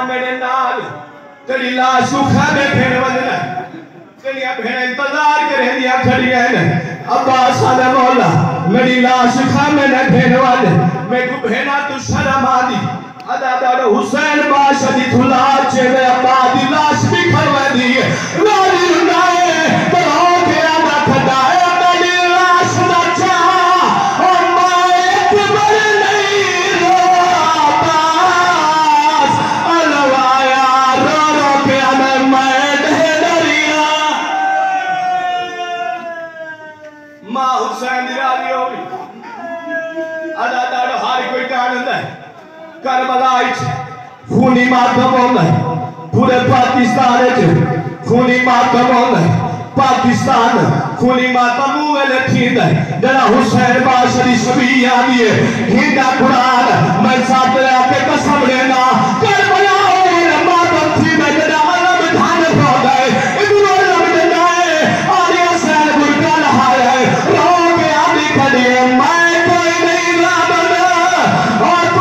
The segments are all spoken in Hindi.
मेरे नाल तेरी लाश को खाने फेर वजना तेरिया भेड़ इंतजार करे दिया खड़ी है अब्बास आने मौला मेरी लाश खाने न फेर वाले मैं को भेना तू शर्म आदी अदादार हुसैन बादशाह थुला चेवे अब्बा दी लाश भी खरवा दी वाली रुनाए तो हो के आदा खदाए मेरी लाश ना चाह और माए कबर नहीं रोता अलवाया रो रो के आने मैं दरिया मां हुसैन दी राजी होगी अदादार हर कोई जानदा है करबला खूनी मातम होंदा पूरे पाकिस्तान खूनी मातम होंदा पाकिस्तान खूनी मातम वेले थींदा जरा हुसैन बादशाह दी शबीह आंदी है हिंदा कुरान मैं साथ आके कसम लेना करबला वेले मातम थींदा जरा अलम धान पौधा है इधर अलम देना है और ये सैन गुरका लहाया है रो के आंदी खड़ी है मैं कोई नहीं लाबना और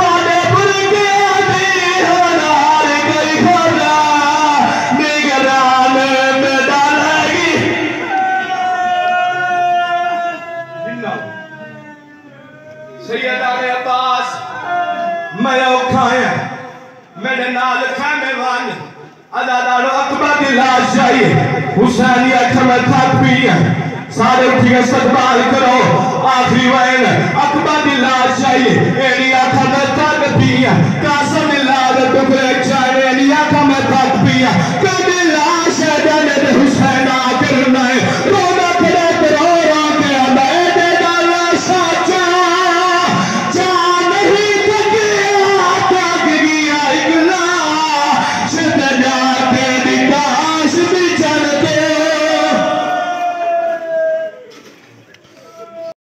मैं औखाया मेरे नाल खाने वाले अदादारो अकबर की लाश चाहिए हुसैनी अख में थक पी है सारे उठ के इस्तकबाल करो आखिरी वैन अकबर की लाश चाहिए एनी अख में थक पी है कासम की लाश टुकड़े चाहिए एनी अख में थक पी है कभी